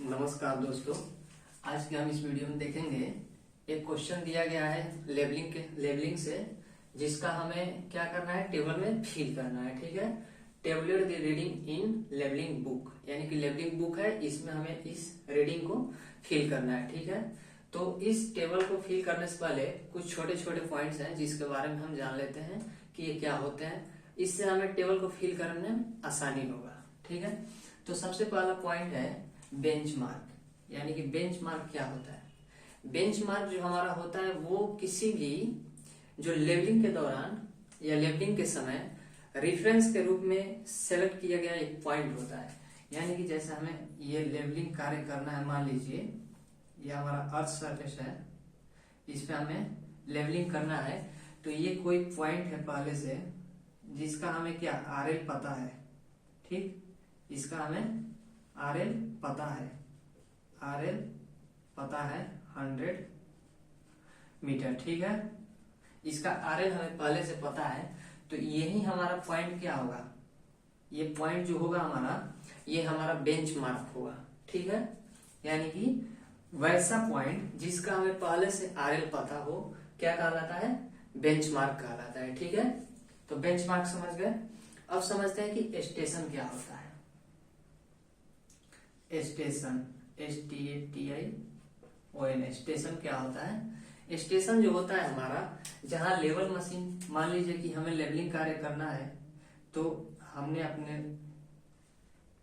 नमस्कार दोस्तों। आज के हम इस वीडियो में देखेंगे एक क्वेश्चन दिया गया है लेबलिंग से, जिसका हमें क्या करना है, टेबल में फिल करना है। ठीक है, tablet the reading in labelling book, यानी कि लेबलिंग बुक है, इसमें हमें इस रीडिंग को फिल करना है। ठीक है, तो इस टेबल को फिल करने से पहले कुछ छोटे छोटे पॉइंट्स हैं जिसके बारे में हम जान लेते हैं कि ये क्या होते हैं। इससे हमें टेबल को फिल करने में आसानी होगा। ठीक है, तो सबसे पहला पॉइंट है बेंचमार्क, यानी कि बेंचमार्क क्या होता है। बेंचमार्क जो हमारा होता है वो किसी भी जो लेबलिंग के दौरान या लेबलिंग के समय रेफरेंस के रूप में सेलेक्ट किया गया एक पॉइंट होता है। यानी कि जैसे हमें ये लेबलिंग कार्य करना है, मान लीजिए ये हमारा अर्थ सरफेस है, इस पे हमें लेबलिंग करना है, तो ये कोई पॉइंट है पहले से जिसका हमें क्या RL पता है। ठीक, इसका हमें RL पता है, RL पता है 100 मीटर। ठीक है, इसका RL हमें पहले से पता है, तो यही हमारा पॉइंट क्या होगा, ये पॉइंट जो होगा हमारा, ये हमारा बेंचमार्क होगा। ठीक है, यानी कि वैसा पॉइंट जिसका हमें पहले से RL पता हो, क्या कहलाता है, बेंचमार्क कहलाता है। ठीक है, तो बेंचमार्क समझ गए। अब समझते हैं कि स्टेशन क्या होता है। स्टेशन, STATION, स्टेशन क्या होता है। स्टेशन जो होता है हमारा, जहां लेवल मशीन, मान लीजिए कि हमें लेवलिंग कार्य करना है, तो हमने अपने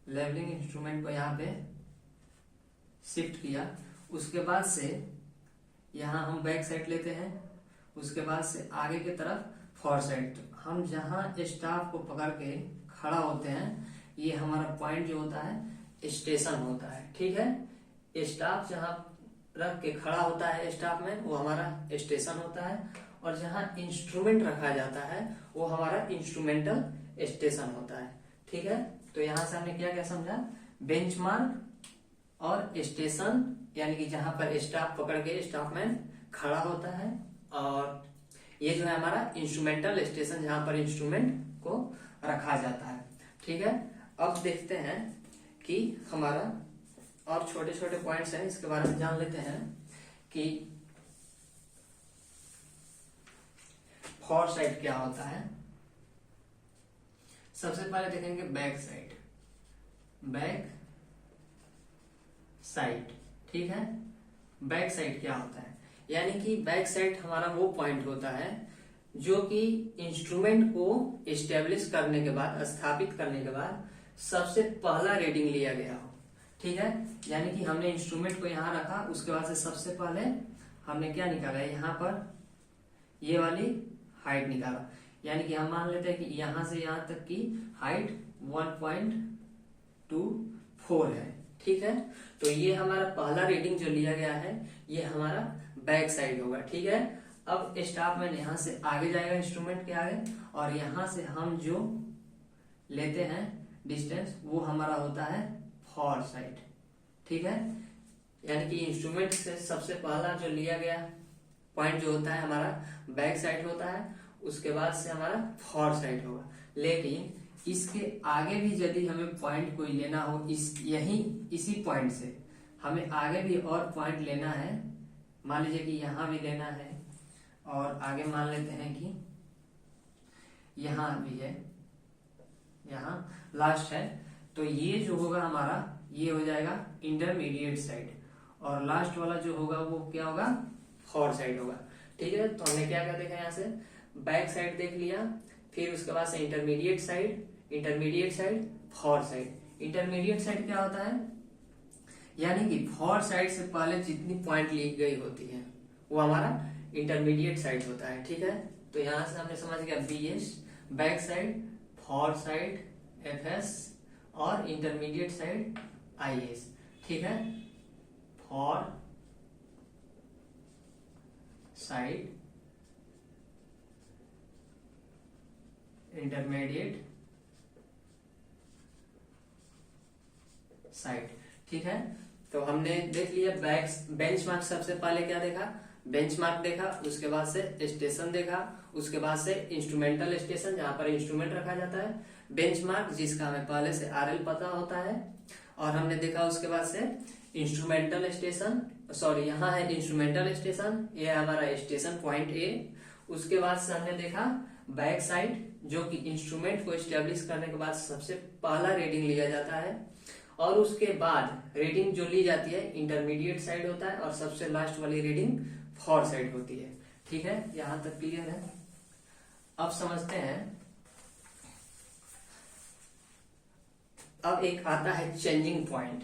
लेवलिंग इंस्ट्रूमेंट को यहाँ पे शिफ्ट किया, उसके बाद से यहाँ हम बैक साइड लेते हैं, उसके बाद से आगे की तरफ फॉर साइड। तो हम जहाँ स्टाफ को पकड़ के खड़ा होते हैं, ये हमारा पॉइंट जो होता है स्टेशन होता है। ठीक है, स्टाफ जहाँ रख के खड़ा होता है स्टाफ में, वो हमारा स्टेशन होता है, और जहाँ इंस्ट्रूमेंट रखा जाता है वो हमारा इंस्ट्रूमेंटल स्टेशन होता है। ठीक है, तो यहाँ से हमने क्या क्या समझा, बेंचमार्क और स्टेशन, यानी कि जहां पर स्टाफ पकड़ के स्टाफ में खड़ा होता है, और ये जो है हमारा इंस्ट्रूमेंटल स्टेशन, जहां पर इंस्ट्रूमेंट को रखा जाता है। ठीक है, अब देखते हैं कि हमारा और छोटे छोटे पॉइंट्स हैं, इसके बारे में जान लेते हैं कि फॉर साइड क्या होता है। सबसे पहले देखेंगे बैक साइड, बैक साइड। ठीक है, बैक साइड क्या होता है, यानी कि बैक साइड हमारा वो पॉइंट होता है जो कि इंस्ट्रूमेंट को एस्टेब्लिश करने के बाद, स्थापित करने के बाद सबसे पहला रीडिंग लिया गया हो। ठीक है, यानी कि हमने इंस्ट्रूमेंट को यहाँ रखा, उसके बाद से सबसे पहले हमने क्या निकाला, यहाँ पर ये वाली हाइट निकाला, यानी कि हम मान लेते हैं कि यहाँ से यहाँ तक की हाइट 1.24 है। ठीक है, तो ये हमारा पहला रीडिंग जो लिया गया है, ये हमारा बैक साइड होगा। ठीक है, अब स्टाफ मैन यहाँ से आगे जाएगा इंस्ट्रूमेंट के आगे, और यहाँ से हम जो लेते हैं डिस्टेंस, वो हमारा होता है फॉर साइड। ठीक है, यानी कि इंस्ट्रूमेंट से सबसे पहला जो लिया गया पॉइंट जो होता है हमारा बैक साइड होता है, उसके बाद से हमारा फॉर साइड होगा। लेकिन इसके आगे भी यदि हमें पॉइंट कोई लेना हो, इसी पॉइंट से हमें आगे भी और पॉइंट लेना है, मान लीजिए कि यहाँ भी लेना है, और आगे मान लेते हैं कि यहाँ भी है, यहाँ लास्ट है, तो ये जो होगा हमारा, ये हो जाएगा इंटरमीडिएट साइड, और लास्ट वाला जो होगा वो क्या होगा, फॉर साइड होगा। ठीक है, तो हमने क्या क्या देखा, यहाँ से बैक साइड देख लिया, फिर उसके बाद से intermediate side, four side. Intermediate side क्या होता है, यानी कि फॉर साइड से पहले जितनी पॉइंट ली गई होती है वो हमारा इंटरमीडिएट साइड होता है। ठीक है, तो यहां से हमने समझ गया BS back side, four side FS, और इंटरमीडिएट साइड IS। ठीक है, फॉर साइड, इंटरमीडिएट साइड। ठीक है, तो हमने देख लिया बेंचमार्क। सबसे पहले क्या देखा, बेंचमार्क देखा, उसके बाद से स्टेशन देखा, उसके बाद से इंस्ट्रूमेंटल स्टेशन, जहां पर इंस्ट्रूमेंट रखा जाता है, बेंचमार्क जिसका हमें पहले से RL पता होता है, और हमने देखा उसके बाद से इंस्ट्रूमेंटल स्टेशन, सॉरी यहाँ है इंस्ट्रूमेंटल स्टेशन, ये है हमारा स्टेशन पॉइंट ए। उसके बाद से हमने देखा बैक साइड, जो कि इंस्ट्रूमेंट को एस्टेब्लिश करने के बाद सबसे पहला रीडिंग लिया जाता है, और उसके बाद रीडिंग जो ली जाती है इंटरमीडिएट साइड होता है, और सबसे लास्ट वाली रीडिंग फॉर साइड होती है। ठीक है, यहां तक क्लियर है। अब समझते हैं, अब एक आता है चेंजिंग पॉइंट,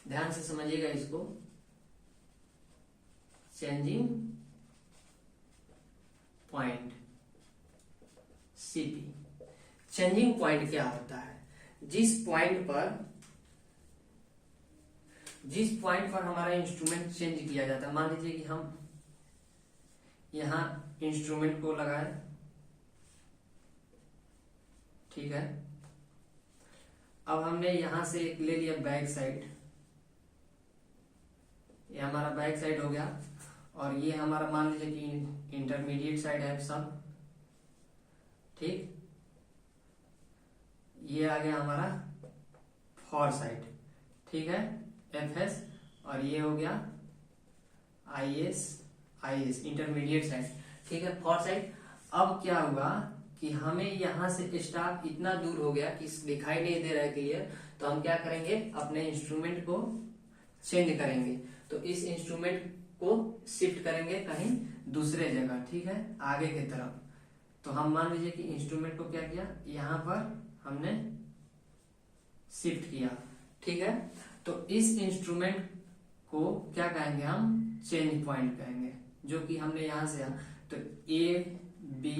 ध्यान से समझिएगा इसको। Changing point CP. Changing point क्या होता है? जिस पॉइंट पर हमारा इंस्ट्रूमेंट चेंज किया जाता है, मान लीजिए कि हम यहां इंस्ट्रूमेंट को लगाए, ठीक है। अब हमने यहां से एक ले लिया बैक साइड, ये हमारा बैक साइड हो गया, और ये हमारा मान लीजिए कि इंटरमीडिएट साइड है सब, ठीक। ये आ गया हमारा फॉर साइड, ठीक है, एफएस, और ये हो गया आईएस इंटरमीडिएट साइड, ठीक है, फॉर साइड। अब क्या हुआ कि हमें यहां से स्टाफ इतना दूर हो गया कि दिखाई नहीं दे रहा है क्लियर, तो हम क्या करेंगे, अपने इंस्ट्रूमेंट को चेंज करेंगे। तो इस इंस्ट्रूमेंट को शिफ्ट करेंगे कहीं दूसरे जगह, ठीक है, आगे की तरफ। तो हम मान लीजिए कि इंस्ट्रूमेंट को क्या किया, यहां पर हमने शिफ्ट किया, ठीक है। तो इस इंस्ट्रूमेंट को क्या कहेंगे हम, चेंज पॉइंट कहेंगे, जो कि हमने यहां से तो ए बी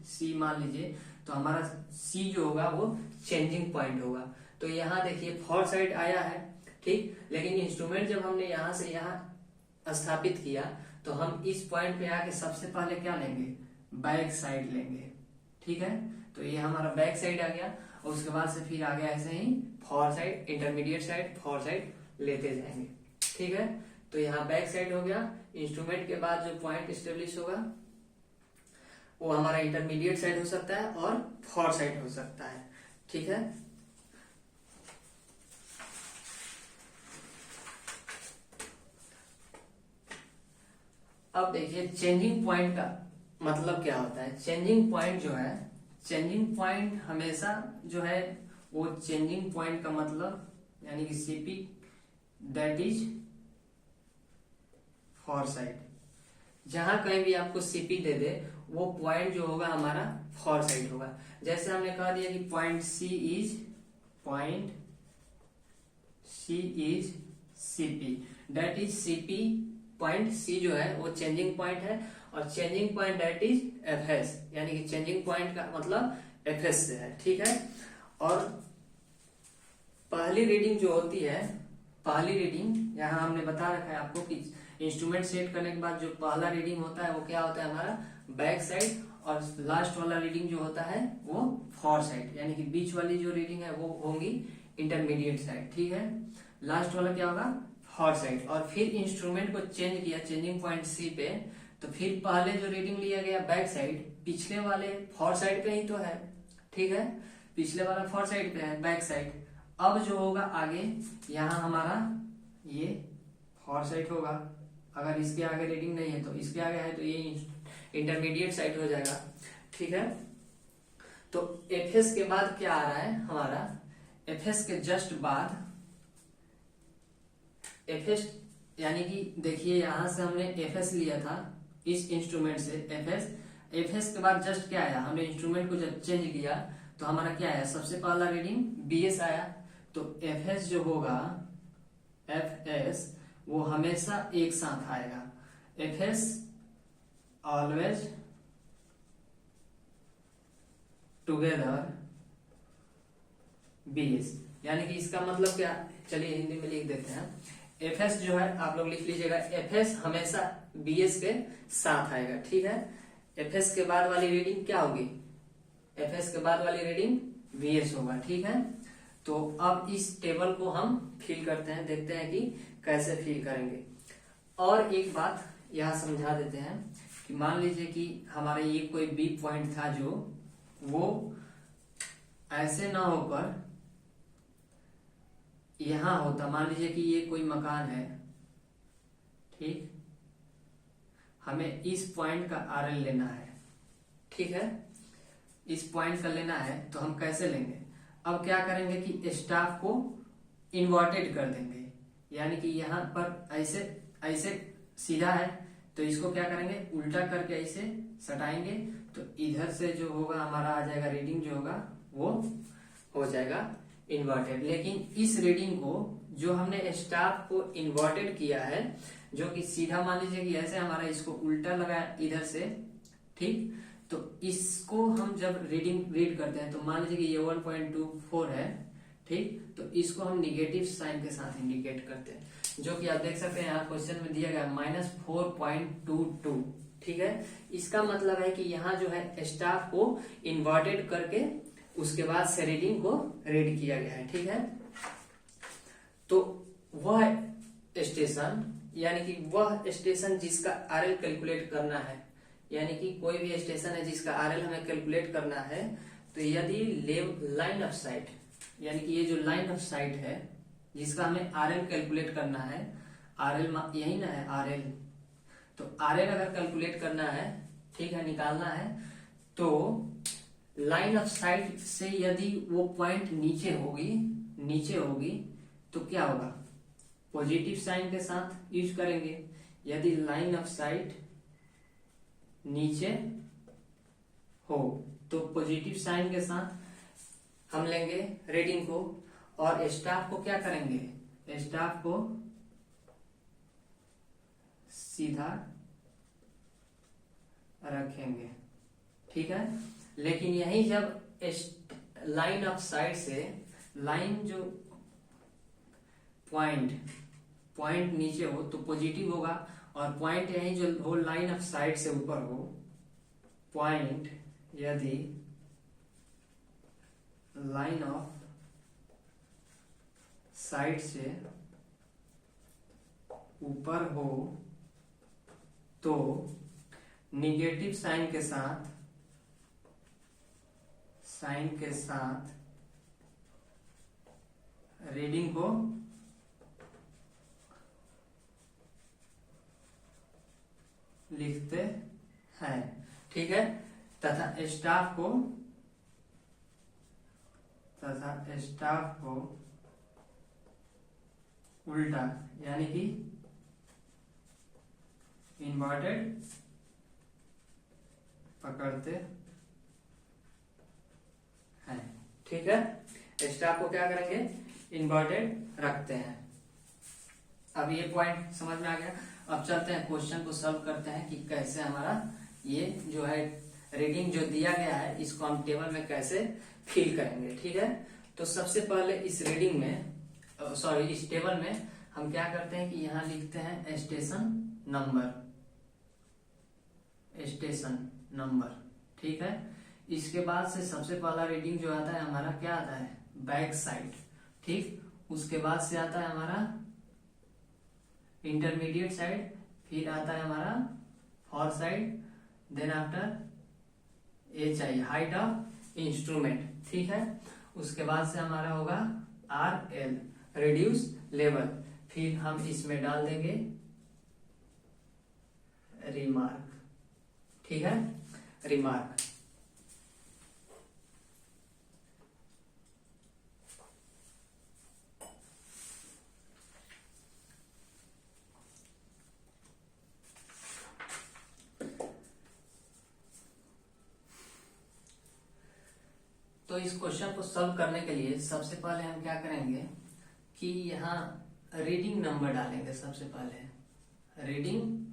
सी मान लीजिए, तो हमारा सी जो होगा वो चेंजिंग पॉइंट होगा। तो यहाँ देखिए फॉर साइड आया है, ठीक, लेकिन इंस्ट्रूमेंट जब हमने यहां से यहां स्थापित किया, तो हम इस पॉइंट पे आके सबसे पहले क्या लेंगे, बैक साइड लेंगे, ठीक है। तो ये हमारा बैक साइड आ गया, और उसके बाद से फिर आगे ऐसे ही four side, intermediate side, four side लेते जाएंगे, ठीक है। तो यहाँ बैक साइड हो गया, इंस्ट्रूमेंट के बाद जो पॉइंट स्टेब्लिश होगा वो हमारा इंटरमीडिएट साइड हो सकता है और फॉर साइड हो सकता है, ठीक है। अब देखिए चेंजिंग पॉइंट का मतलब क्या होता है। चेंजिंग पॉइंट जो है, चेंजिंग पॉइंट हमेशा जो है वो चेंजिंग पॉइंट का मतलब यानी कि CP that is for side. जहां कहीं भी आपको सीपी दे दे, वो पॉइंट जो होगा हमारा फॉर साइड होगा। जैसे हमने कह दिया कि point C is CP, that is CP point C जो है वो चेंजिंग पॉइंट है, और changing point that is FS, यानी कि चेंजिंग पॉइंट का मतलब एफएस से है, ठीक है। और पहली रीडिंग जो होती है, पहली रीडिंग यहाँ हमने बता रखा है आपको कि इंस्ट्रूमेंट सेट करने के बाद जो पहला रीडिंग होता है वो क्या होता है हमारा बैक साइड, और लास्ट वाला रीडिंग जो होता है वो फॉर साइड, यानी कि बीच वाली जो रीडिंग है वो होंगी इंटरमीडिएट साइड, ठीक है। लास्ट वाला क्या होगा, फॉर साइड। और फिर इंस्ट्रूमेंट को चेंज किया चेंजिंग पॉइंट सी पे, तो फिर पहले जो रीडिंग लिया गया बैक साइड, पिछले वाले फॉर साइड पे ही तो है, ठीक है, पिछले वाला फॉर साइड पे है, बैक साइड। अब जो होगा आगे, यहाँ हमारा ये फॉर साइड होगा, अगर इसके आगे रीडिंग नहीं है तो इसके आगे है तो ये इंटरमीडिएट साइड हो जाएगा, ठीक है। तो एफएस के बाद क्या आ रहा है हमारा, एफएस के जस्ट बाद एफएस, यानी कि देखिए यहां से हमने एफएस लिया था इस इंस्ट्रूमेंट से, एफएस के बाद जस्ट क्या आया, हमने इंस्ट्रूमेंट को जब चेंज किया तो हमारा क्या आया, सबसे पहला रीडिंग बीएस आया। तो एफएस जो होगा, एफएस वो हमेशा एक साथ आएगा, एफएस ऑलवेज टुगेदर बीएस, यानी कि इसका मतलब क्या, चलिए हिंदी में लिख देते हैं। एफएस जो है आप लोग लिख लीजिएगा, एफएस हमेशा बीएस के साथ आएगा, ठीक है। एफएस के बाद वाली रीडिंग क्या होगी, एफएस के बाद वाली रीडिंग बीएस होगा, ठीक है। तो अब इस टेबल को हम फिल करते हैं, देखते हैं कि कैसे फिल करेंगे। और एक बात यहां समझा देते हैं कि मान लीजिए कि हमारा ये कोई बी पॉइंट था, जो वो ऐसे ना होकर यहां होता, मान लीजिए कि ये कोई मकान है, ठीक, हमें इस पॉइंट का आरएल लेना है, ठीक है, इस पॉइंट का लेना है, तो हम कैसे लेंगे? अब क्या करेंगे कि स्टाफ को इन्वर्टेड कर देंगे, यानी कि यहाँ पर ऐसे ऐसे सीधा है, तो इसको क्या करेंगे, उल्टा करके ऐसे सटाएंगे, तो इधर से जो होगा हमारा आ जाएगा, रीडिंग जो होगा वो हो जाएगा इन्वर्टेड। लेकिन इस रीडिंग को जो हमने स्टाफ को इन्वर्टेड किया है, जो कि सीधा मान लीजिए कि ऐसे हमारा इसको उल्टा लगाया इधर से, ठीक, तो इसको हम जब रीड करते हैं तो मान लीजिए कि ये 1.24 है, ठीक, तो इसको हम निगेटिव साइन के साथ इंडिकेट करते हैं, जो कि आप देख सकते हैं यहाँ क्वेश्चन में दिया गया -4.22, ठीक है। इसका मतलब है कि यहाँ जो है स्टाफ को इन्वर्टेड करके उसके बाद से रीडिंग को रीड किया गया है, ठीक है। तो वह स्टेशन, यानी कि वह स्टेशन जिसका आरएल कैलकुलेट करना है, यानी कि कोई भी स्टेशन है जिसका आरएल हमें कैलकुलेट करना है, तो यदि लाइन ऑफ साइट, यानी कि ये जो लाइन ऑफ साइट है जिसका हमें आरएल कैलकुलेट करना है, आरएल यही ना है आरएल, तो आरएल अगर कैलकुलेट करना है, ठीक है, निकालना है, तो लाइन ऑफ साइट से यदि वो पॉइंट नीचे होगी तो क्या होगा, पॉजिटिव साइन के साथ यूज करेंगे। यदि लाइन ऑफ साइट नीचे हो तो पॉजिटिव साइन के साथ हम लेंगे रीडिंग को, और स्टाफ को क्या करेंगे, स्टाफ को सीधा रखेंगे, ठीक है। लेकिन यही जब लाइन ऑफ साइट से लाइन जो पॉइंट नीचे हो तो पॉजिटिव होगा, और पॉइंट यही जो हो लाइन ऑफ साइट से ऊपर हो, पॉइंट यदि लाइन ऑफ साइड से ऊपर हो तो निगेटिव साइन के साथ रीडिंग को लिखते हैं, ठीक है, तथा स्टाफ को उल्टा, यानी कि इन्वर्टेड पकड़ते हैं, ठीक है। स्टाफ को क्या करेंगे, इन्वर्टेड रखते हैं। अब ये पॉइंट समझ में आ गया। अब चलते हैं क्वेश्चन को सॉल्व करते हैं कि कैसे हमारा ये जो है रीडिंग जो दिया गया है इसको हम टेबल में कैसे फिल करेंगे, ठीक है। तो सबसे पहले इस रीडिंग में इस टेबल में हम क्या करते हैं कि यहाँ लिखते हैं स्टेशन नंबर, ठीक है। इसके बाद से सबसे पहला रीडिंग जो आता है हमारा क्या आता है, बैक साइड, ठीक। उसके बाद से आता है हमारा इंटरमीडिएट साइड, फिर आता है हमारा foresight, then after HI height of instrument, ठीक है। उसके बाद से हमारा होगा RL रिड्यूस लेवल, फिर हम इसमें डाल देंगे रिमार्क, ठीक है, रिमार्क। तो इस क्वेश्चन को सॉल्व करने के लिए सबसे पहले हम क्या करेंगे कि यहाँ रीडिंग नंबर डालेंगे। सबसे पहले रीडिंग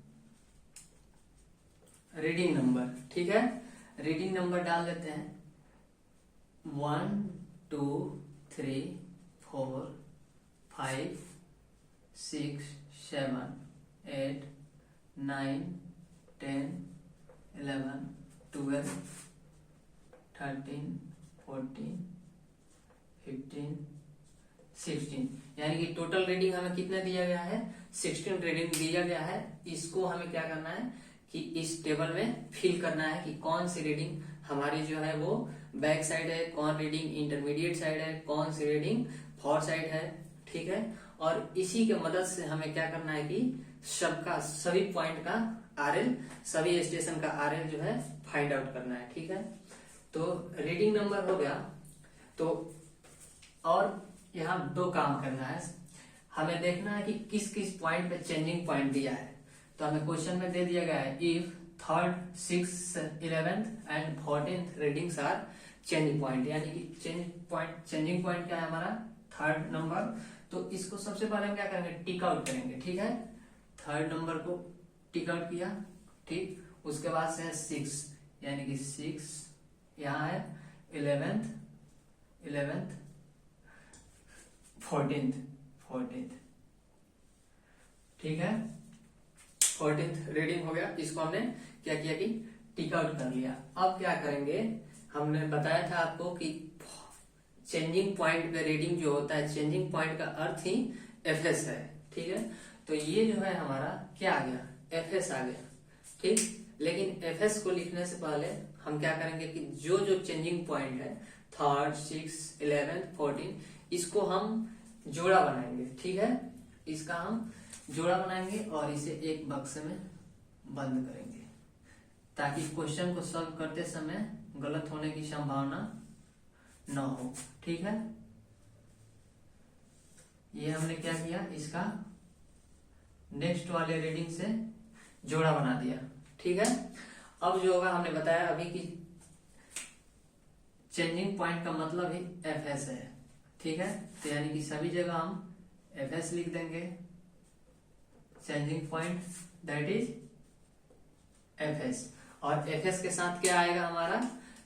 नंबर, ठीक है, रीडिंग नंबर डाल देते हैं 1 2 3 4 5 6 7 8 9 10 11 12 13 14 15 16, यानी कि टोटल रीडिंग हमें कितना दिया गया है, 16 रीडिंग दिया गया है। इसको हमें क्या करना है कि इस टेबल में फिल करना है कि कौन सी रीडिंग हमारी जो है वो बैक साइड है, कौन रीडिंग इंटरमीडिएट साइड है, कौन सी रीडिंग फॉर साइड है, ठीक है। और इसी के मदद से हमें क्या करना है कि सबका सभी पॉइंट का आरएल, सभी स्टेशन का आरएल जो है फाइंड आउट करना है, ठीक है। तो रीडिंग नंबर हो गया। तो और यहाँ दो काम करना है, हमें देखना है कि किस किस पॉइंट पे चेंजिंग पॉइंट दिया है। तो हमें क्वेश्चन में दे दिया गया है if 3rd, 6th, 11th and 14th readings are changing point, यानी कि चेंजिंग पॉइंट क्या है हमारा 3rd नंबर। तो इसको सबसे पहले हम क्या करेंगे, टिक आउट करेंगे, ठीक है। 3rd नंबर को टिक आउट किया, ठीक। उसके बाद से है 6, यानी कि 6, यहाँ है 11th, 14th, ठीक है। 14th रीडिंग हो गया, इसको हमने क्या किया कि टिक आउट कर लिया। अब क्या करेंगे, हमने बताया था आपको कि चेंजिंग पॉइंट पे रीडिंग जो होता है, चेंजिंग पॉइंट का अर्थ ही एफएस है, ठीक है। तो ये जो है हमारा क्या आ गया, एफएस आ गया, ठीक। लेकिन एफएस को लिखने से पहले हम क्या करेंगे कि जो जो चेंजिंग पॉइंट है 3rd, 6th, 11th, 14th, इसको हम जोड़ा बनाएंगे, ठीक है। इसका हम जोड़ा बनाएंगे और इसे एक बक्से में बंद करेंगे, ताकि क्वेश्चन को सॉल्व करते समय गलत होने की संभावना न हो, ठीक है। ये हमने क्या किया, इसका नेक्स्ट वाले रीडिंग से जोड़ा बना दिया, ठीक है। अब जो होगा, हमने बताया अभी कि चेंजिंग पॉइंट का मतलब ही एफएस है, ठीक है। तो यानी कि सभी जगह हम एफएस लिख देंगे, changing point that is FS. और एफएस के साथ क्या आएगा हमारा,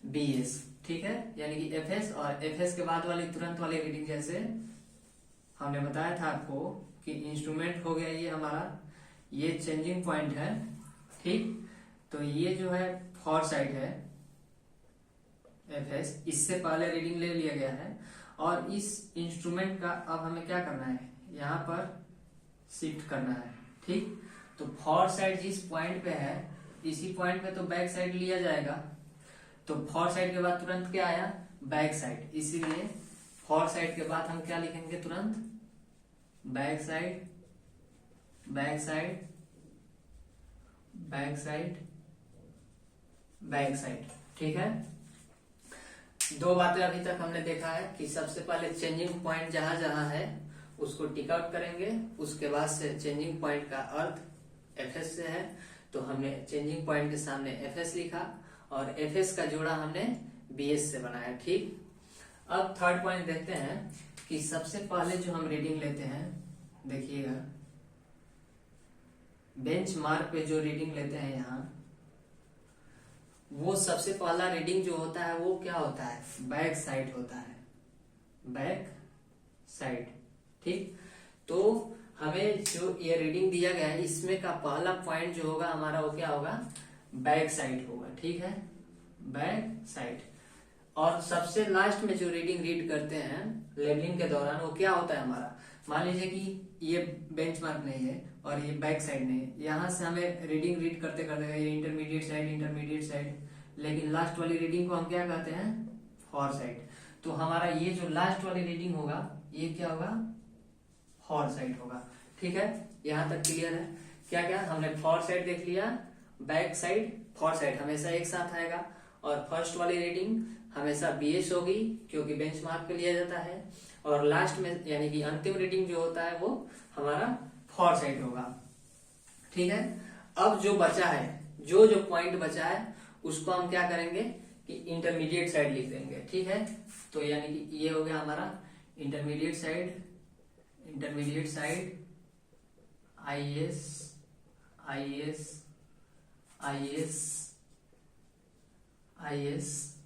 बीएस, ठीक है। यानी कि एफएस और एफएस के बाद वाली तुरंत वाली रीडिंग, जैसे हमने बताया था आपको कि इंस्ट्रूमेंट हो गया ये हमारा, ये चेंजिंग पॉइंट है, ठीक। तो ये जो है फॉर साइड है एफएस, इससे पहले रीडिंग ले लिया गया है। और इस इंस्ट्रूमेंट का अब हमें क्या करना है, यहाँ पर शिफ्ट करना है, ठीक। तो फॉर साइड जिस पॉइंट पे है, इसी पॉइंट पे तो बैक साइड लिया जाएगा। तो फॉर साइड के बाद तुरंत क्या आया, बैक साइड, इसीलिए फॉर साइड के बाद हम क्या लिखेंगे तुरंत, back side, back side, back side, back side, ठीक है। दो बातें अभी तक हमने देखा है कि सबसे पहले चेंजिंग पॉइंट जहां जहां है उसको टिक आउट करेंगे, उसके बाद से चेंजिंग पॉइंट का अर्थ एफएस से है, तो हमने चेंजिंग पॉइंट के सामने एफएस लिखा और एफएस का जोड़ा हमने बीएस से बनाया, ठीक। अब 3rd पॉइंट देखते हैं कि सबसे पहले जो हम रीडिंग लेते हैं, देखिएगा बेंच मार्क पे जो रीडिंग लेते हैं यहाँ, वो सबसे पहला रीडिंग जो होता है वो क्या होता है, बैक साइड होता है, बैक साइड, ठीक। तो हमें जो ये रीडिंग दिया गया है, इसमें का पहला पॉइंट जो होगा हमारा वो क्या होगा, बैक साइड होगा, ठीक है, बैक साइड। और सबसे लास्ट में जो रीडिंग रीड करते हैं लेवलिंग के दौरान, वो क्या होता है हमारा, मान लीजिए कि ये बेंचमार्क नहीं है और ये बैक साइड नहीं है, यहाँ से हमें रीडिंग रीड करते करते ये इंटरमीडिएट साइड, लेकिन लास्ट वाली रीडिंग को हम क्या कहते हैं, फॉर साइड। तो हमारा ये जो लास्ट वाली रीडिंग होगा ये क्या होगा, फॉर साइड होगा, ठीक है। यहाँ तक क्लियर है। क्या क्या हमने फॉर साइड देख लिया, बैक साइड, फॉर साइड हमेशा एक साथ आएगा, और फर्स्ट वाली रीडिंग हमेशा बीएस होगी क्योंकि बेंचमार्क पे लिया जाता है, और लास्ट में यानी कि अंतिम रीडिंग जो होता है वो हमारा फॉर साइड होगा, ठीक है। अब जो बचा है, जो जो पॉइंट बचा है उसको हम क्या करेंगे कि इंटरमीडिएट साइड लिख देंगे, ठीक है। तो यानी कि ये हो गया हमारा intermediate sight, intermediate sight IS, IS, IS, IS,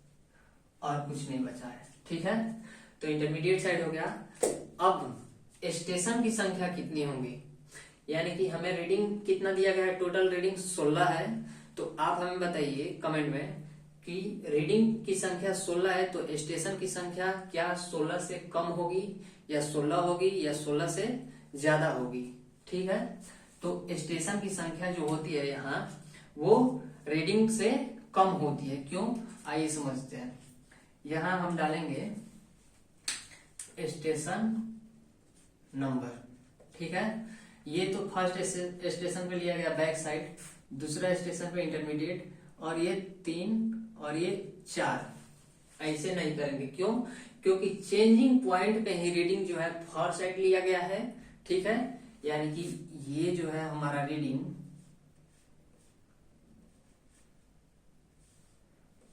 और कुछ नहीं बचा है, ठीक है। तो इंटरमीडिएट साइड हो गया। अब स्टेशन की संख्या कितनी होंगी, यानी कि हमें रीडिंग कितना दिया गया है, टोटल रीडिंग 16 है। तो आप हमें बताइए कमेंट में कि रीडिंग की संख्या 16 है तो स्टेशन की संख्या क्या 16 से कम होगी या 16 होगी या 16 से ज्यादा होगी, ठीक है। तो स्टेशन की संख्या जो होती है यहाँ वो रीडिंग से कम होती है, क्यों, आइए समझते हैं। यहाँ हम डालेंगे स्टेशन नंबर। ठीक है, ये तो फर्स्ट स्टेशन पे लिया गया बैक साइड, दूसरा स्टेशन पे इंटरमीडिएट, और ये 3 और ये 4। ऐसे नहीं करेंगे, क्यों? क्योंकि चेंजिंग पॉइंट पे ही रीडिंग जो है फॉर साइड लिया गया है। ठीक है, यानी कि ये जो है हमारा रीडिंग,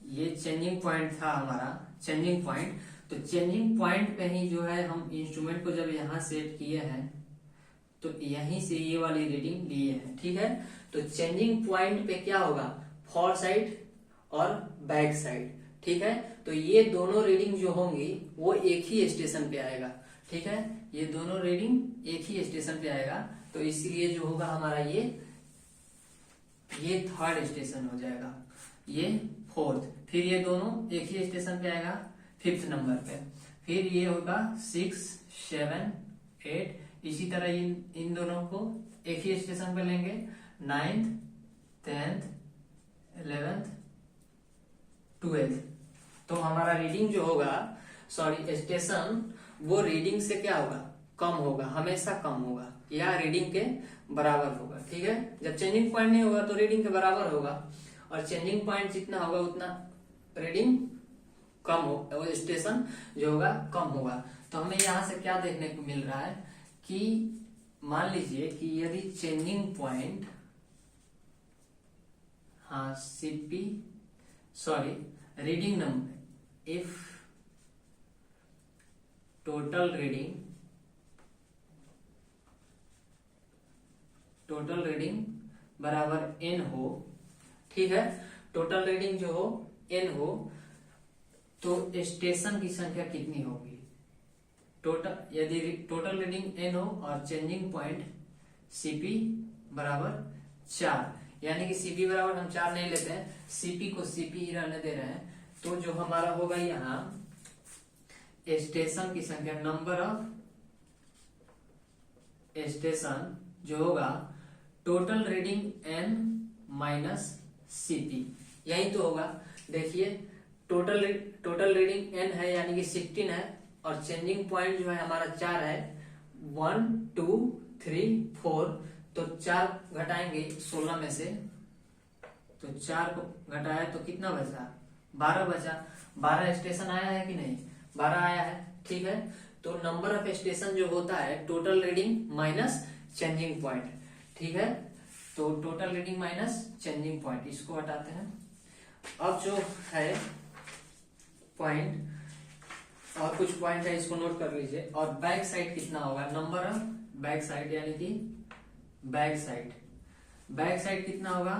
ये चेंजिंग पॉइंट था हमारा, चेंजिंग पॉइंट। तो चेंजिंग पॉइंट पे ही जो है हम इंस्ट्रूमेंट को जब यहां सेट किए हैं तो यहीं से ये वाली रीडिंग लिए हैं। ठीक है, तो चेंजिंग पॉइंट पे क्या होगा, फॉर साइड और बैक साइड। ठीक है, तो ये दोनों रीडिंग जो होंगी वो एक ही स्टेशन पे आएगा। ठीक है, ये दोनों रीडिंग एक ही स्टेशन पे आएगा, तो इसलिए जो होगा हमारा ये थर्ड स्टेशन हो जाएगा, ये फोर्थ, फिर ये दोनों एक ही स्टेशन पे आएगा फिफ्थ नंबर पे, फिर ये होगा 6, 7, 8, इसी तरह इन दोनों को एक ही स्टेशन पे लेंगे, 9th, 10th, 11th, 12th। तो हमारा रीडिंग जो होगा, सॉरी स्टेशन, वो रीडिंग से क्या होगा, कम होगा, हमेशा कम होगा या रीडिंग के बराबर होगा। ठीक है, जब चेंजिंग पॉइंट नहीं होगा तो रीडिंग के बराबर होगा, और चेंजिंग पॉइंट जितना होगा उतना रीडिंग कम हो, वो स्टेशन जो होगा कम होगा। तो हमें यहाँ से क्या देखने को मिल रहा है कि मान लीजिए कि यदि चेंजिंग पॉइंट, हाँ CP, sorry reading number, if total reading बराबर n हो। ठीक है, टोटल रीडिंग जो हो n हो, तो स्टेशन की संख्या कितनी होगी, यदि टोटल रीडिंग n हो और चेंजिंग पॉइंट cp बराबर 4, यानी कि cp बराबर हम 4 नहीं लेते हैं, cp को cp ही रहने दे रहे हैं, तो जो हमारा होगा यहाँ स्टेशन की संख्या, नंबर ऑफ स्टेशन जो होगा total reading n minus cp, यही तो होगा। देखिए टोटल रीडिंग n है यानी कि 16 है, और चेंजिंग पॉइंट जो है हमारा 4 है, 1, 2, 3, 4, तो 4 घटाएंगे 16 में से, तो 4 को घटाया तो कितना बचा, 12 बचा। 12 स्टेशन आया है कि नहीं, 12 आया है। ठीक है, तो नंबर ऑफ स्टेशन जो होता है total reading minus changing point. ठीक है, तो total reading minus changing point, इसको हटाते हैं। अब जो है पॉइंट, और कुछ पॉइंट है इसको नोट कर लीजिए। और बैक साइड कितना होगा, नंबर ऑफ बैक साइड, यानी कि बैक साइड कितना होगा